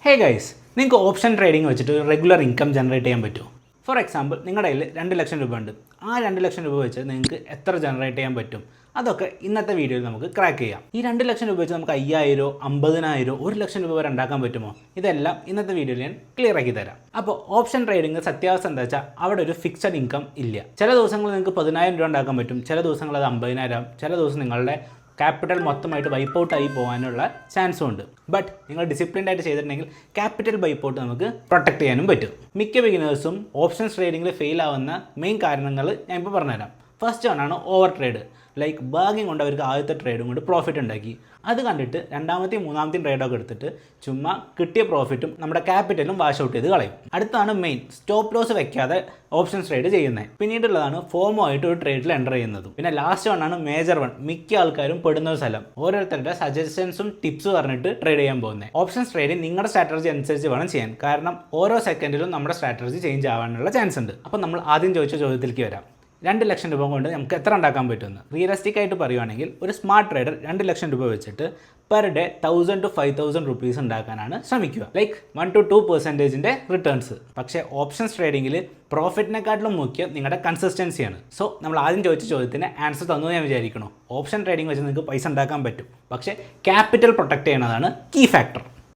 Hey guys, നിങ്ങൾക്ക് option trading വെച്ചിട്ട് ഒരു റെഗുലർ ഇൻകം ജനറേറ്റ് ചെയ്യാൻ പറ്റുമോ? ഫോർ എക്സാമ്പിൾ, നിങ്ങളുടെ കയ്യിൽ 2 ലക്ഷം രൂപ ഉണ്ട്. ആ 2 ലക്ഷം രൂപ വെച്ച് നിങ്ങൾക്ക് എത്ര ജനറേറ്റ് ചെയ്യാൻ പറ്റും? അതൊക്കെ ഇന്നത്തെ വീഡിയോയിൽ നമുക്ക് ക്രാക്ക് ചെയ്യാം. ഈ 2 ലക്ഷം രൂപ വെച്ച് നമുക്ക് 5000, 50,000, 1 ലക്ഷം രൂപ വരെ ഉണ്ടാക്കാൻ പറ്റുമോ? ഇതെല്ലാം ഇന്നത്തെ വീഡിയോയിൽ ഞാൻ ക്ലിയർ ആക്കി തരാം. അപ്പോൾ ഓപ്ഷൻ ട്രേഡിംഗ് സത്യാവസ്ഥ എന്താ വെച്ചാൽ അവിടെ ഒരു ഫിക്സഡ് ഇൻകം ഇല്ല. ചില ദിവസങ്ങൾ നിങ്ങൾക്ക് 10,000 രൂപ ഉണ്ടാക്കാൻ പറ്റും, ചില ദിവസങ്ങൾ അത് 50,000, ചില ദിവസം നിങ്ങളുടെ ക്യാപിറ്റൽ മൊത്തമായിട്ട് വൈപ്പ് ഔട്ട് ആയി പോകാനുള്ള ചാൻസും ഉണ്ട്. ബട്ട് നിങ്ങൾ ഡിസിപ്ലിൻഡ് ആയിട്ട് ചെയ്തിട്ടുണ്ടെങ്കിൽ ക്യാപിറ്റൽ വൈപ്പ് ഔട്ട് നമുക്ക് പ്രൊട്ടക്ട് ചെയ്യാനും പറ്റും. മിക്ക ബിഗിനേഴ്സും ഓപ്ഷൻസ് ട്രേഡിങ്ങിൽ ഫെയിൽ ആവുന്ന മെയിൻ കാരണങ്ങൾ ഞാൻ ഇപ്പോൾ പറഞ്ഞുതരാം. ഫസ്റ്റ് ആണ് ഓവർ ട്രേഡ്. ലൈക്ക് ബാഗിങ് കൊണ്ട് അവർക്ക് ആദ്യത്തെ ട്രേഡും കൊണ്ട് പ്രോഫിറ്റ് ഉണ്ടാക്കി, അത് കണ്ടിട്ട് രണ്ടാമത്തെയും മൂന്നാമത്തെയും ട്രേഡൊക്കെ എടുത്തിട്ട് ചുമ്മാ കിട്ടിയ പ്രോഫിറ്റും നമ്മുടെ ക്യാപിറ്റലും വാഷ് ഔട്ട് ചെയ്ത് കളയും. അടുത്താണ് മെയിൻ സ്റ്റോപ്പ് ലോസ് വെക്കാതെ ഓപ്ഷൻസ് ട്രേഡ് ചെയ്യുന്നത്. പിന്നീടുള്ളതാണ് ഫോമോ ആയിട്ട് ഒരു ട്രേഡിൽ എൻ്റർ ചെയ്യുന്നതും. പിന്നെ ലാസ്റ്റ് വണ്ണാണ് മേജർ വൺ, മിക്ക ആൾക്കാരും പെടുന്ന ഒരു സ്ഥലം. ഓരോരുത്തരുടെ സജഷൻസും ടിപ്സ് പറഞ്ഞിട്ട് ട്രേഡ് ചെയ്യാൻ പോകുന്നത്. ഓപ്ഷൻസ് ട്രേഡിങ് നിങ്ങളുടെ സ്ട്രാറ്റജി അനുസരിച്ച് വേണം ചെയ്യാൻ, കാരണം ഓരോ സെക്കൻഡിലും നമ്മുടെ സ്ട്രാറ്റജി ചേഞ്ച് ആവാനുള്ള ചാൻസ് ഉണ്ട്. അപ്പോൾ നമ്മൾ ആദ്യം ചോദിച്ച ചോദ്യത്തിലേക്ക് വരാം. 2 ലക്ഷം രൂപ കൊണ്ട് നമുക്ക് എത്ര ഉണ്ടാക്കാൻ പറ്റുമെന്ന്. റിയലിസ്റ്റിക് ആയിട്ട് പറയുവാണെങ്കിൽ ഒരു സ്മാർട്ട് ട്രേഡർ 2 ലക്ഷം രൂപ വെച്ചിട്ട് പെർ ഡേ 1000 to 5000 റുപ്പീസ് ഉണ്ടാക്കാനാണ് ശ്രമിക്കുക. Like 1 to 2% returns. പക്ഷേ ഓപ്ഷൻസ് ട്രേഡിങ്ങിൽ പ്രോഫിറ്റിനെക്കാട്ടിലും മുഖ്യം നിങ്ങളുടെ കൺസിസ്റ്റൻസിയാണ്. സോ നമ്മൾ ആദ്യം ചോദിച്ച ചോദ്യത്തിന് ആൻസർ തന്നു ഞാൻ വിചാരിക്കണം. ഓപ്ഷൻ ട്രേഡിംഗ് വെച്ച് നിങ്ങൾക്ക് പൈസ ഉണ്ടാക്കാൻ പറ്റും, പക്ഷേ ക്യാപിറ്റൽ പ്രൊട്ടക്ട് ചെയ്യുന്നതാണ് കീ ഫാക്ടർ.